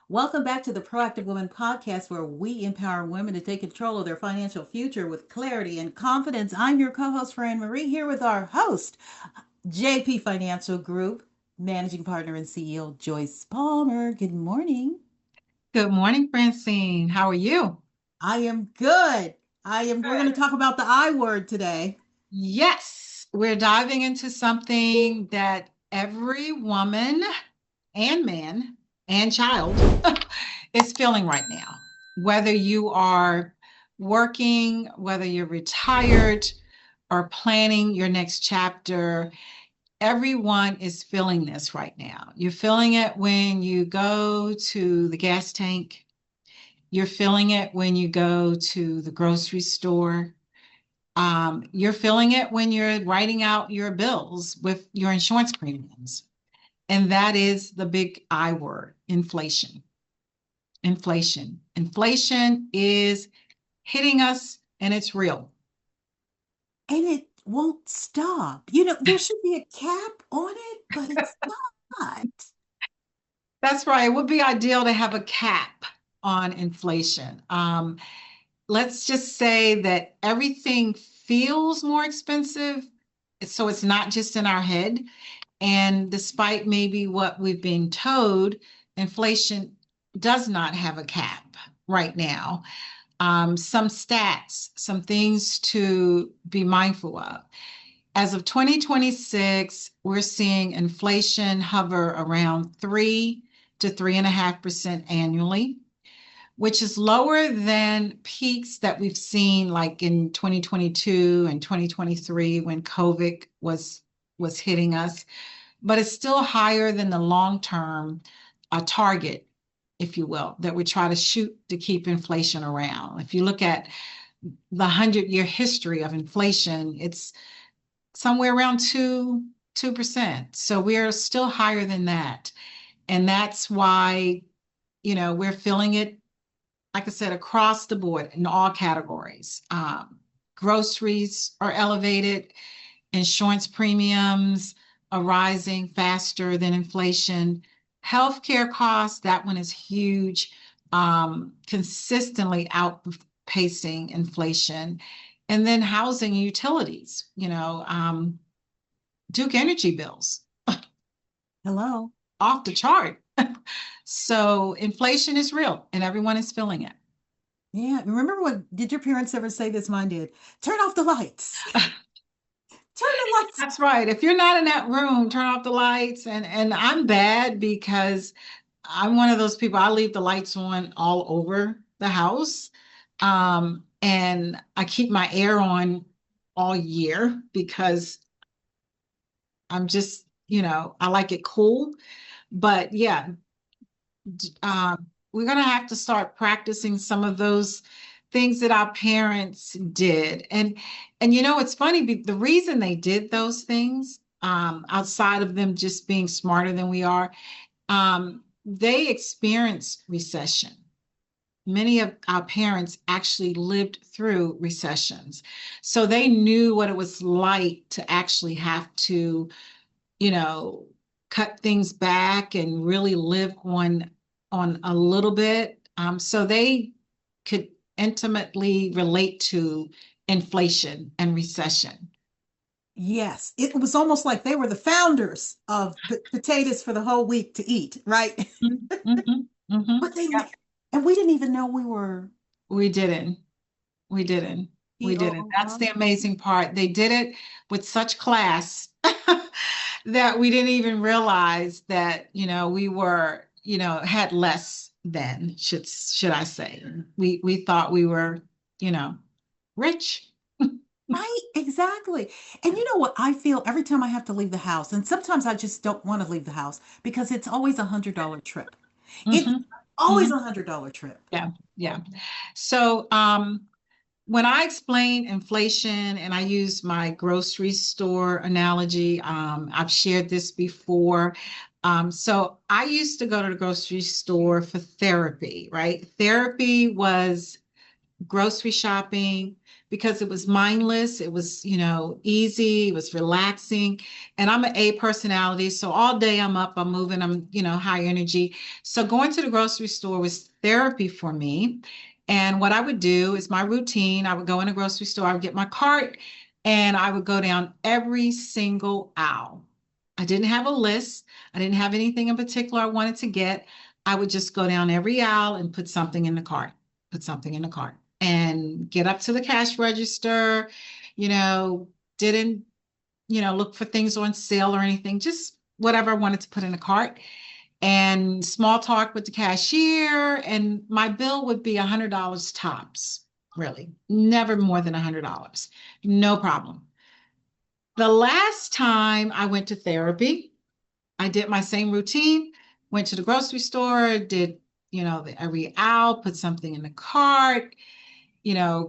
Welcome back to the Proactive Women podcast, where we empower women to take control of their financial future with clarity and confidence. I'm your co host, Fran Marie, here with our host, JP Financial Group, Managing Partner and CEO, Joyce Palmer. Good morning. Good morning, Francine. How are you? I am good. We're going Good. to talk about the I word today. Yes, we're diving into something that every woman and man and child is feeling right now. Whether you are working, whether you're retired, or planning your next chapter, everyone is feeling this right now. You're feeling it when you go to the gas tank. You're feeling it when you go to the grocery store. You're feeling it when you're writing out your bills with your insurance premiums. And that is the big I word, inflation. Inflation. Inflation is hitting us and it's real. And it won't stop. There should be a cap on it, but it's not. That's right. It would be ideal to have a cap on inflation. Let's just say that everything feels more expensive. So it's not just in our head. And despite maybe what we've been told, inflation does not have a cap right now. Some stats, some things to be mindful of. As of 2026, we're seeing inflation hover around 3 to 3.5% annually, which is lower than peaks that we've seen like in 2022 and 2023 when COVID was hitting us, but it's still higher than the long-term target, if you will, that we try to shoot to keep inflation around. If you look at the 100-year history of inflation, it's somewhere around 2%. So we're still higher than that. And that's why, we're feeling it, like I said, across the board in all categories. Groceries are elevated, insurance premiums are rising faster than inflation. Healthcare costs, that one is huge, consistently outpacing inflation. And then housing and utilities, Duke Energy bills Hello. off the chart. So inflation is real and everyone is feeling it. Yeah. Remember did your parents ever say this? Mine did. Turn off the lights. Turn the lights. That's right. If you're not in that room, turn off the lights. And I'm bad because I'm one of those people, I leave the lights on all over the house. And I keep my air on all year because I'm just, I like it cool. But yeah, we're going to have to start practicing some of those things that our parents did. And it's funny, the reason they did those things, outside of them just being smarter than we are, they experienced recession. Many of our parents actually lived through recessions. So they knew what it was like to actually have to, you know, cut things back and really live on a little bit. So they could intimately relate to inflation and recession. Yes. It was almost like they were the founders of potatoes for the whole week to eat, right? Mm-hmm, hmm. But they, Yep. and we didn't even know we were We didn't. We didn't. We didn't. That's POO. the amazing part. They did it with such class that we didn't even realize that, we were, had less than, should I say. We thought we were, you know, rich. Right, exactly. And you know what I feel every time I have to leave the house, and sometimes I just don't want to leave the house because it's always $100 trip. It's Hmm. always Hmm. $100 trip. Yeah, yeah. So when I explain inflation and I use my grocery store analogy, I've shared this before. So I used to go to the grocery store for therapy, right? Therapy was grocery shopping because it was mindless. It was, easy. It was relaxing. And I'm an A personality. So all day I'm up, I'm moving, I'm, high energy. So going to the grocery store was therapy for me. And what I would do is my routine, I would go in a grocery store, I would get my cart, and I would go down every single aisle. I didn't have a list. I didn't have anything in particular I wanted to get. I would just go down every aisle and put something in the cart, put something in the cart, and get up to the cash register, you know, didn't, look for things on sale or anything, just whatever I wanted to put in the cart, and small talk with the cashier. And my bill would be $100 tops, really, never more than $100. No problem. The last time I went to therapy, I did my same routine, went to the grocery store, did, every aisle, put something in the cart,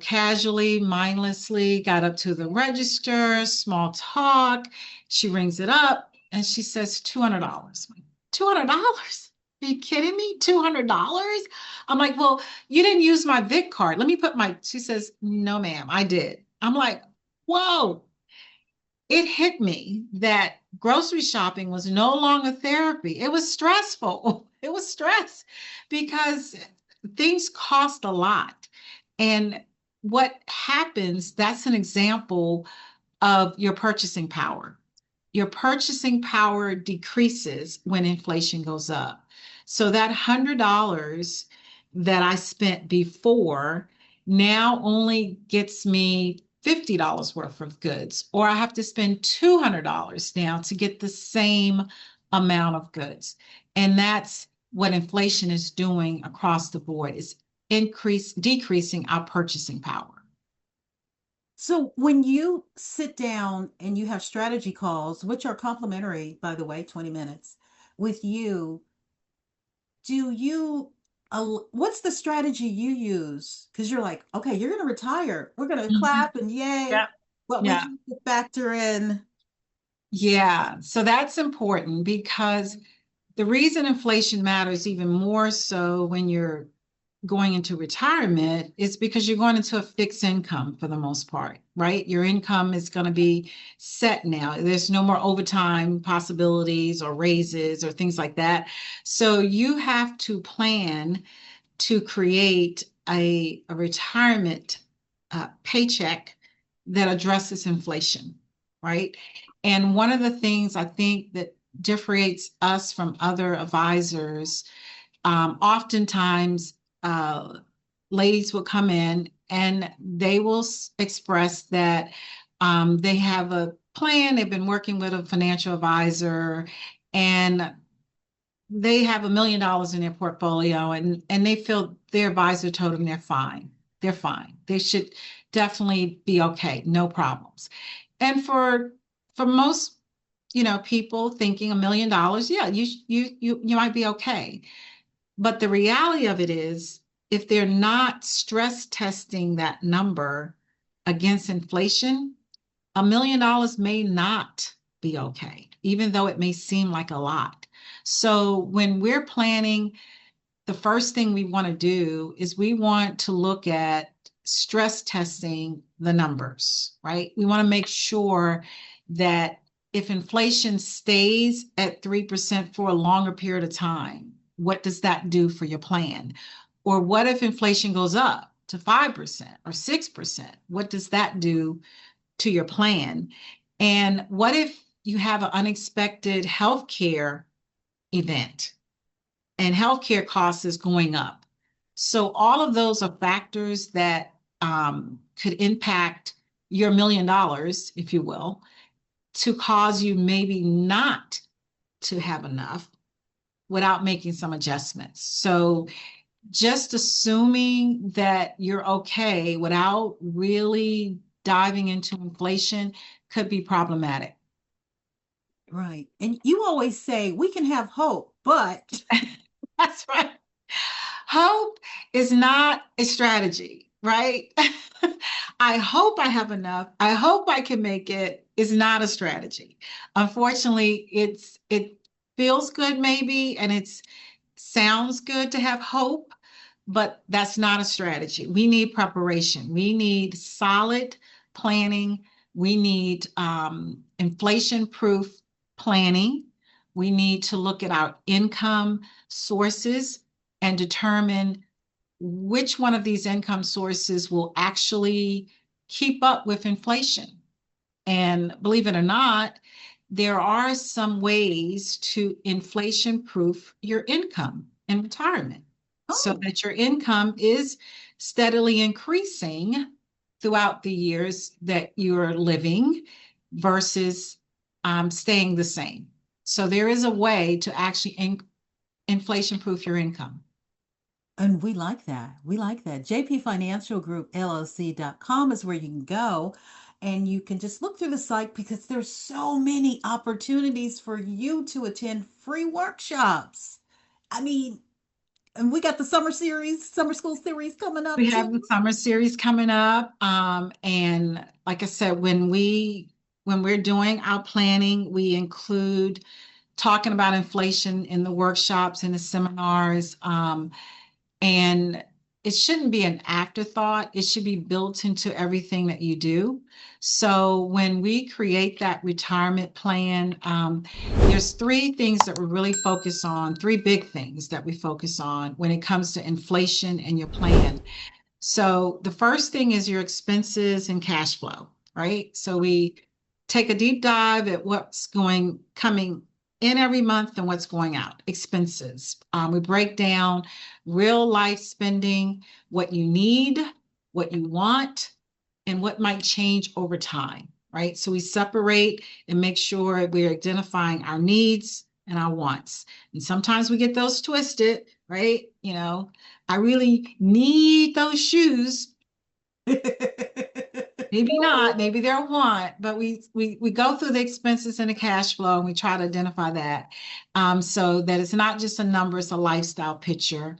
casually, mindlessly, got up to the register, small talk. She rings it up and she says $200. $200? Are you kidding me? $200? I'm like, well, you didn't use my Vic card. Let me put she says, no, ma'am, I did. I'm like, whoa. It hit me that grocery shopping was no longer therapy. It was stressful. It was stress because things cost a lot. And what happens, that's an example of your purchasing power. Your purchasing power decreases when inflation goes up. So that $100 that I spent before now only gets me $50 worth of goods, or I have to spend $200 now to get the same amount of goods. And that's what inflation is doing across the board, is decreasing our purchasing power. So when you sit down and you have strategy calls, which are complimentary, by the way, 20 minutes with you, do you, what's the strategy you use? Because you're like, okay, you're going to retire. We're going to Mhm. clap and yay. Yeah. But we Yeah. have to factor in. Yeah. So that's important because the reason inflation matters even more so when you're going into retirement is because you're going into a fixed income for the most part, right? Your income is going to be set now. There's no more overtime possibilities or raises or things like that. So you have to plan to create a retirement paycheck that addresses inflation, right? And one of the things I think that differentiates us from other advisors, oftentimes ladies will come in and they will express that they have a plan, they've been working with a financial advisor, and they have $1 million in their portfolio, and they feel their advisor told them they're fine. They're fine. They should definitely be okay, no problems. And for most, people thinking $1 million, yeah, you might be okay. But the reality of it is, if they're not stress testing that number against inflation, $1 million may not be okay, even though it may seem like a lot. So when we're planning, the first thing we want to do is we want to look at stress testing the numbers, right? We want to make sure that if inflation stays at 3% for a longer period of time, what does that do for your plan? Or what if inflation goes up to 5% or 6%? What does that do to your plan? And what if you have an unexpected healthcare event and healthcare costs is going up? So all of those are factors that could impact your $1 million, if you will, to cause you maybe not to have enough without making some adjustments. So just assuming that you're okay without really diving into inflation could be problematic. Right. And you always say we can have hope, but That's right. Hope is not a strategy, right? I hope I have enough. I hope I can make it is not a strategy. Unfortunately, it feels good maybe, and it sounds good to have hope, but that's not a strategy. We need preparation. We need solid planning. We need inflation-proof planning. We need to look at our income sources and determine which one of these income sources will actually keep up with inflation. And believe it or not, there are some ways to inflation proof your income in retirement so Oh, that your income is steadily increasing throughout the years that you're living versus staying the same. So there is a way to actually inflation proof your income. and we like that. We like that. JP Financial Group LLC.com is where you can go and you can just look through the site because there's so many opportunities for you to attend free workshops. I mean, and we got the summer school series coming up We too. have the summer series coming up. And like I said, when we're doing our planning, we include talking about inflation in the workshops and the seminars. And it shouldn't be an afterthought. It should be built into everything that you do. So when we create that retirement plan, there's three things that we really focus on, three big things that we focus on when it comes to inflation and your plan. So the first thing is your expenses and cash flow, right? So we take a deep dive at what's coming in every month and what's going out, expenses. We break down real life spending, what you need, what you want, and what might change over time, right? So we separate and make sure we're identifying our needs and our wants. And sometimes we get those twisted, right? I really need those shoes. Maybe not, maybe they're a want, but we go through the expenses and the cash flow and we try to identify that so that it's not just a number, it's a lifestyle picture.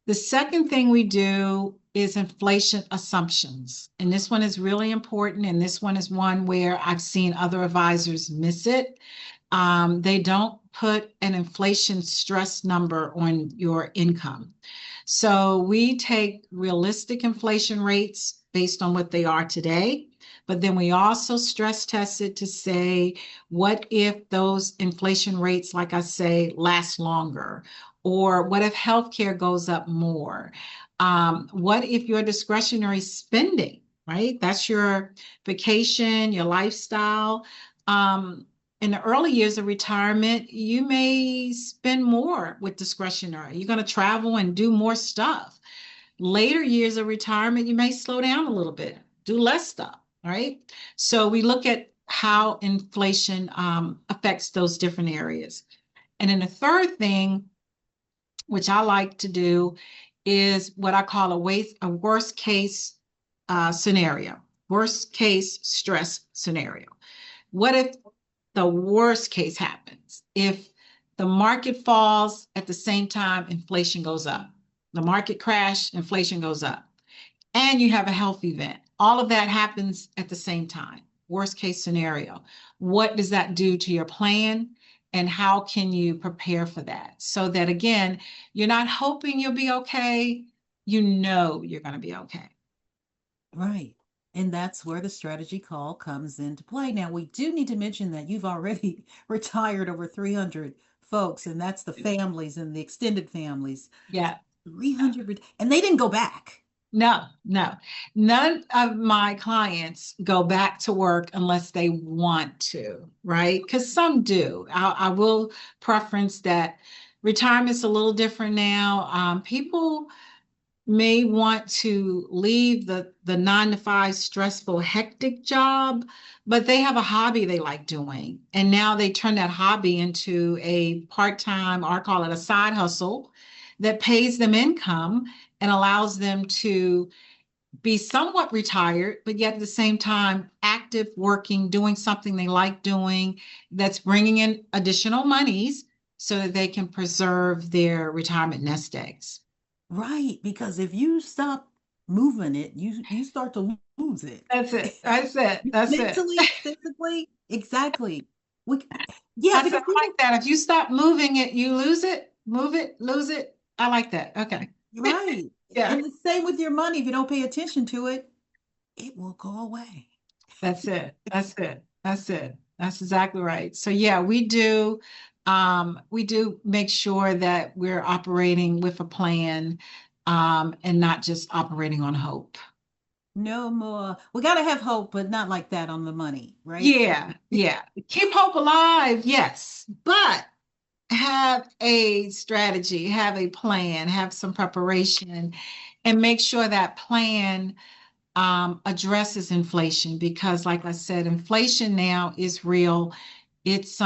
The second thing we do is inflation assumptions. And this one is really important. And this one is one where I've seen other advisors miss it. They don't put an inflation stress number on your income. So we take realistic inflation rates based on what they are today, but then we also stress test it to say, what if those inflation rates, like I say, last longer? Or what if healthcare goes up more? What if your discretionary spending, right? That's your vacation, your lifestyle. In the early years of retirement, you may spend more with discretionary. You're going to travel and do more stuff. Later years of retirement, you may slow down a little bit, do less stuff, right? So we look at how inflation affects those different areas. And then the third thing, which I like to do, is what I call a worst case scenario, worst case stress scenario. What if the worst case happens? If the market falls at the same time inflation goes up, the market crash, inflation goes up, and you have a health event. All of that happens at the same time. Worst case scenario. What does that do to your plan? And how can you prepare for that? So that again, you're not hoping you'll be okay. You know you're going to be okay. Right. And that's where the strategy call comes into play. Now, we do need to mention that you've already retired over 300 folks, and that's the families and the extended families. Yeah. 300, and they didn't go back. No, no. None of my clients go back to work unless they want to, right? Because some do. I will preference that retirement's a little different now. People may want to leave the 9 to 5 stressful, hectic job, but they have a hobby they like doing. And now they turn that hobby into a part-time, or I call it a side hustle that pays them income and allows them to be somewhat retired, but yet at the same time active, working, doing something they like doing that's bringing in additional monies so that they can preserve their retirement nest eggs. Right, because if you stop moving it, you start to lose it. That's it. That's it. That's it. Mentally, physically, exactly. We, yeah, I because like people, that. If you stop moving it, you lose it. Move it, lose it. I like that. Okay. Right. Yeah, And the same with your money. If you don't pay attention to it, it will go away. that's it. That's it. That's it. That's exactly right. So yeah, we do make sure that we're operating with a plan, and not just operating on hope. No more. We got to have hope, but not like that on the money, right? Yeah, yeah. Keep hope alive, yes, but have a strategy, have a plan, have some preparation, and make sure that plan addresses inflation because, like I said, inflation now is real. It's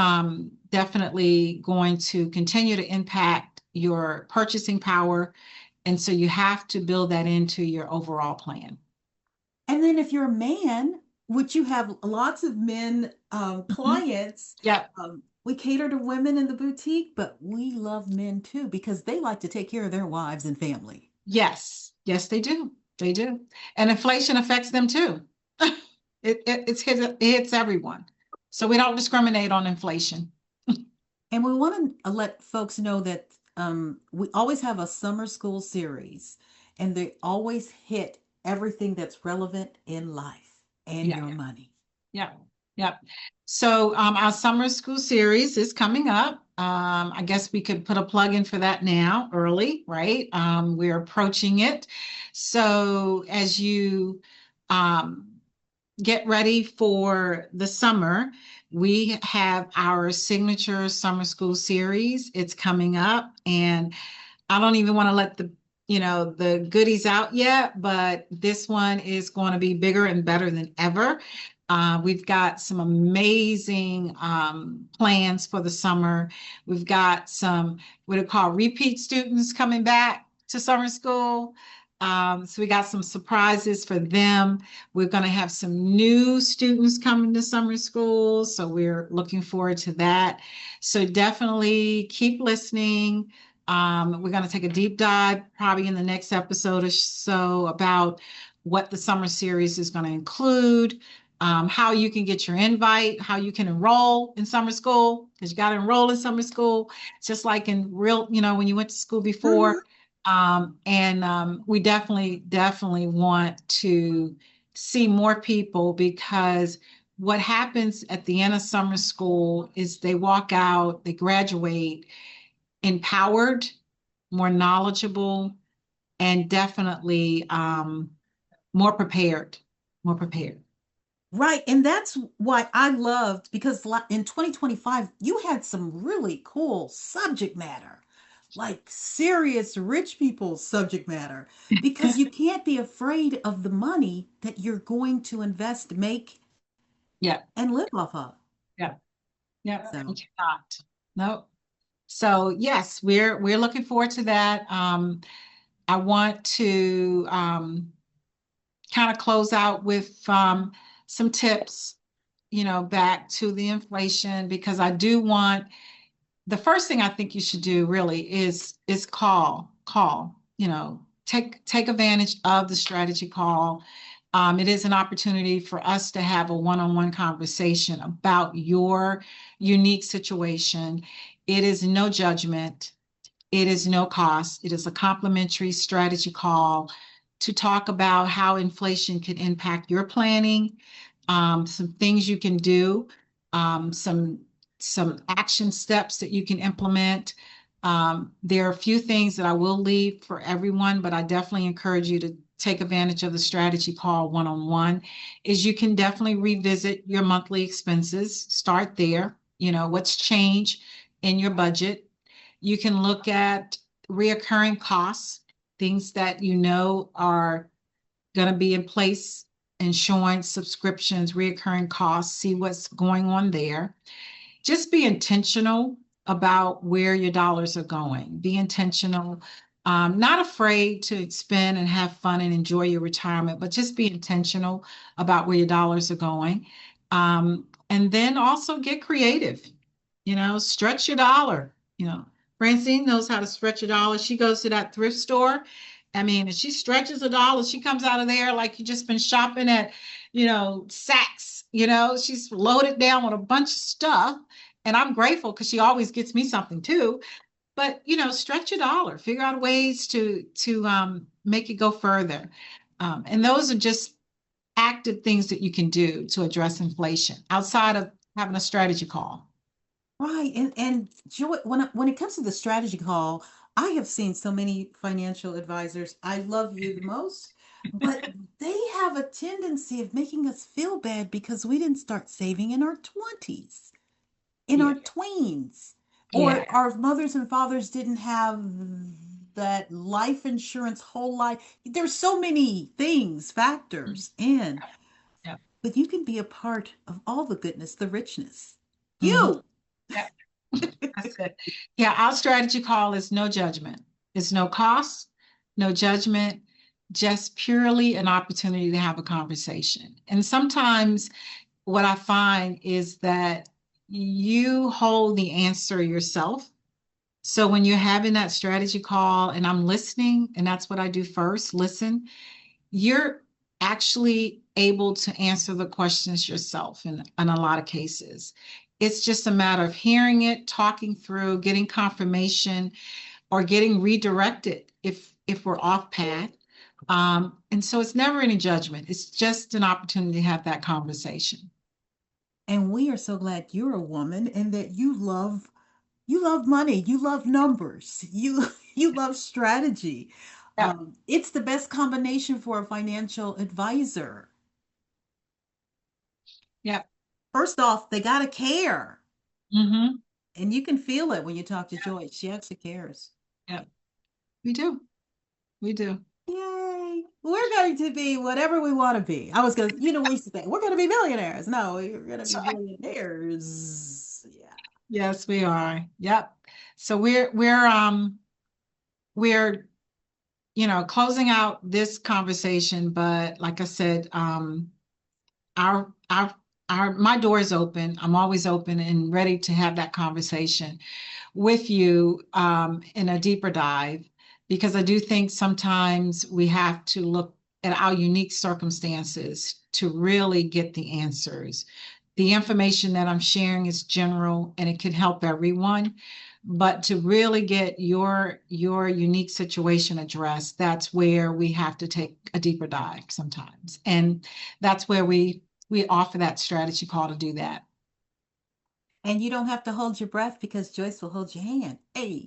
definitely going to continue to impact your purchasing power. And so you have to build that into your overall plan. And then if you're a man, which you have lots of men Mhm. clients, Yep. we cater to women in the boutique, but we love men too because they like to take care of their wives and family. Yes. Yes, they do. They do. And inflation affects them too. It hits everyone. So we don't discriminate on inflation. And we want to let folks know that we always have a summer school series, and they always hit everything that's relevant in life and Yeah. your money. Yeah, yeah. So our summer school series is coming up. I guess we could put a plug in for that now, early, right? We're approaching it. So as you um, get ready for the summer, we have our signature summer school series. It's coming up, and I don't even want to let the goodies out yet, but this one is going to be bigger and better than ever. We've got some amazing plans for the summer. We've got some what we call repeat students coming back to summer school. So we got some surprises for them. We're going to have some new students coming to summer school. So we're looking forward to that. So definitely keep listening. We're going to take a deep dive probably in the next episode or so about what the summer series is going to include, how you can get your invite, how you can enroll in summer school, because you got to enroll in summer school, just like in real, when you went to school before. Mhm. And we definitely want to see more people because what happens at the end of summer school is they walk out, they graduate empowered, more knowledgeable, and definitely more prepared. More prepared. Right. And that's why I loved because in 2025, you had some really cool subject matter, like serious rich people's subject matter, because you can't be afraid of the money that you're going to invest, make, Yeah, and live off of. yeah, yeah. You So, cannot. No. So yes, we're looking forward to that. I want to kind of close out with some tips, back to the inflation because I do want the first thing I think you should do really is call, take advantage of the strategy call. It is an opportunity for us to have a one-on-one conversation about your unique situation. It is no judgment. It is no cost. It is a complimentary strategy call to talk about how inflation can impact your planning, some things you can do, some action steps that you can implement. There are a few things that I will leave for everyone, but I definitely encourage you to take advantage of the strategy call one-on-one. Is you can definitely revisit your monthly expenses. Start there. What's changed in your budget. You can look at reoccurring costs, things that you know are going to be in place, insurance, subscriptions, reoccurring costs, see what's going on there. Just be intentional about where your dollars are going. Be intentional. Not afraid to spend and have fun and enjoy your retirement, but just be intentional about where your dollars are going. And then also get creative, stretch your dollar. Francine knows how to stretch a dollar. She goes to that thrift store. I mean, if she stretches a dollar, she comes out of there like you just been shopping at, Saks. She's loaded down with a bunch of stuff. And I'm grateful because she always gets me something too. but stretch your dollar, figure out ways to make it go further. And those are just active things that you can do to address inflation outside of having a strategy call. Right. And Joy, when it comes to the strategy call, I have seen so many financial advisors. I love you the most, but they have a tendency of making us feel bad because we didn't start saving in our 20s, in Yeah. our tweens, Yeah. or our mothers and fathers didn't have that life insurance whole life. There's so many things, factors in, Yeah. but you can be a part of all the goodness, the richness. Mhm. You. Yeah. That's it. Yeah, our strategy call is no judgment. It's no cost, no judgment, just purely an opportunity to have a conversation. And sometimes what I find is that you hold the answer yourself. So when you're having that strategy call and I'm listening, and that's what I do first, listen, you're actually able to answer the questions yourself in a lot of cases. It's just a matter of hearing it, talking through, getting confirmation, or getting redirected if we're off path. And so it's never any judgment. It's just an opportunity to have that conversation. And we are so glad you're a woman and that you love money, you love numbers, you you love strategy. Yep. It's the best combination for a financial advisor. Yep. First off, they gotta care. Mm-hmm. And you can feel it when you talk to Joyce. She actually cares. Yep. We do. We do. Yay. We're going to be whatever we want to be. I was gonna, we used to say, we're gonna be millionaires. No, we're gonna That's be right. billionaires. Yeah. Yes, we are. Yep. So we're closing out this conversation, but like I said, our our my door is open. I'm always open and ready to have that conversation with you in a deeper dive, because I do think sometimes we have to look at our unique circumstances to really get the answers. The information that I'm sharing is general and it can help everyone, but to really get your unique situation addressed, that's where we have to take a deeper dive sometimes. And that's where we offer that strategy call to do that. And you don't have to hold your breath because Joyce will hold your hand. Hey.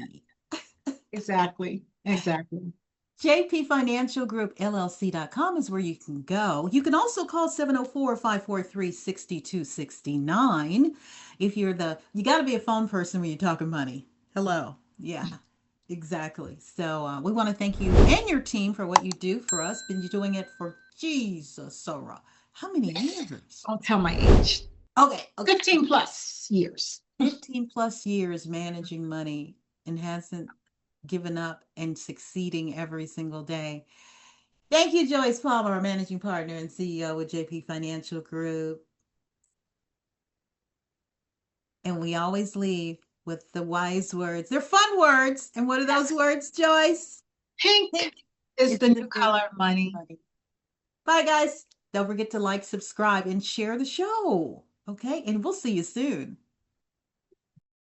Exactly. Exactly. jpfinancialgroup.llc.com is where you can go. You can also call 704-543-6269. If you got to be a phone person when you're talking money. Hello. Yeah, exactly. So we want to thank you and your team for what you do for us. Been doing it for Jesus, Sarah. How many years? Don't tell my age. Okay, okay. 15 plus years. 15 plus years managing money and hasn't given up and succeeding every single day. Thank you, Joyce Palmer, our managing partner and CEO with JP Financial Group. And we always leave with the wise words. They're fun words. And what are those words, Joyce? Pink Pink is is the the new new color of money. money. Bye, guys. Don't forget to like, subscribe, and share the show. Okay. And we'll see you soon.